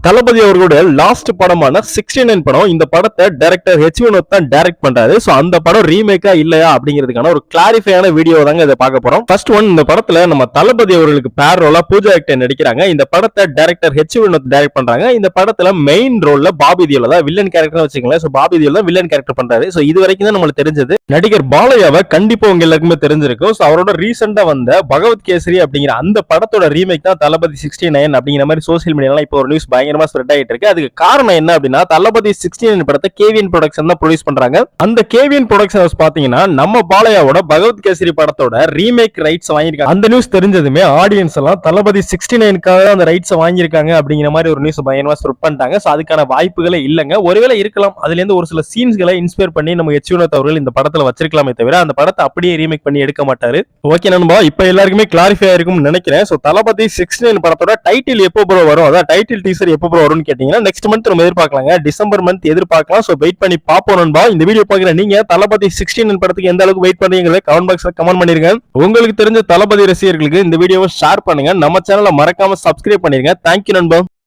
தளபதி அவர்களுடைய லாஸ்ட் படமான 69 படம். இந்த படத்தை டைரக்டர் ஹெச் வினோத் தான் டைரக்ட் பண்றாரு. சோ அந்த படம் ரீமேக்கா இல்லையா அப்படிங்கிறதுக்கான ஒரு கிளாரிஃபையான வீடியோ தாங்க இதை பார்க்க போறோம். ஃபர்ஸ்ட் ஒன், இந்த படத்துல நம்ம தளபதி அவர்களுக்கு பேர் ரோலா பூஜா ஹெக்டே நடிக்கிறாங்க. இந்த படத்தை டைரக்டர் ஹெச் வினோத் டைரக்ட் பண்றாங்க. இந்த படத்துல மெயின் ரோல்ல பாபி தியோல் தான் வில்லன் கேரக்டர் வச்சுக்கோங்களேன். சோ பாபி தியோல் தான் வில்லன் கேரக்டர் பண்றாரு. சோ இது வரைக்கும் தான் நம்மளுக்கு தெரிஞ்சது. நடிகர் பாலையாவை கண்டிப்பா உங்க எல்லாருக்குமே தெரிஞ்சிருக்கும். சோ அவரோட ரீசெண்டா வந்த பகவத் கேசரி அப்படிங்கிற அந்த படத்தோட ரீமேக் தான் தளபதி 69 அப்படிங்கிற மாதிரி சோசியல் மீடியால இப்போ ஒரு நியூஸ் பயங்கரமா ஸ்ப்ரெட் ஆயிட்டு இருக்கு. அதுக்கு காரணம் என்ன அப்படின்னா, தளபதி 69 படத்தை கேவிஎன் ப்ரொடக்ஷன் தான் ப்ரொடியூஸ் பண்றாங்க. அந்த கேவிஎன் ப்ரொடக்ஷன் ஹவுஸ் பாத்தீங்கன்னா நம்ம பாலையாவோட பகவத் கேசரி படத்தோட ரீமேக் ரைட்ஸ் வாங்கியிருக்காங்க. அந்த நியூஸ் தெரிஞ்சதுமே ஆடியன்ஸ் எல்லாம் தளபதி 69க்காக அந்த ரைட்ஸ் வாங்கியிருக்காங்க அப்படிங்கிற மாதிரி ஒரு நியூஸ் பயங்கரமா ஸ்ப்ரெட் பண்ணிட்டாங்க. சோ அதுக்கான வாய்ப்புகளே இல்லங்க. ஒருவேளை இருக்கலாம், அதுல இருந்து ஒரு சில சீன்ஸ்களை இன்ஸ்பயர் பண்ணி நம்ம ஹெச் வினோத் அவர்கள் இந்த படத்துல வச்சிருக்கலாமே தவிர அந்த படத்தை அப்படியே ரீமேக் பண்ணி எடுக்க மாட்டாரு. ஓகே நண்பா, இப்ப எல்லாருக்குமே கிளாரிஃபை ஆயிருக்கும்னு நினைக்கிறேன். சோ தளபதி 69 படத்தோட டைட்டில் எப்போ ப்ரோ வரும், அதான் டைட்டில் டீசர் எப்போ ப்ரோ வரும்னு கேட்டீங்கன்னா நெக்ஸ்ட் மந்த் நம்ம எதிர்பார்க்கலாங்க. டிசம்பர் மந்த் எதிர்பார்க்கலாம். சோ வெயிட் பண்ணி பாப்போம் நண்பா. இந்த வீடியோ பாக்குற நீங்க தளபதி 69 படத்துக்கு எந்த அளவுக்கு வெயிட் பண்றீங்க கமெண்ட் பாக்ஸ்ல கமெண்ட் பண்ணிருங்க. உங்களுக்கு தெரிஞ்ச தளபதி ரசிகர்களுக்கு இந்த வீடியோவை ஷேர் பண்ணுங்க. நம்ம சேனலை மறக்காம சப்ஸ்கிரைப் பண்ணிருங்க. தேங்க்யூ நண்பா.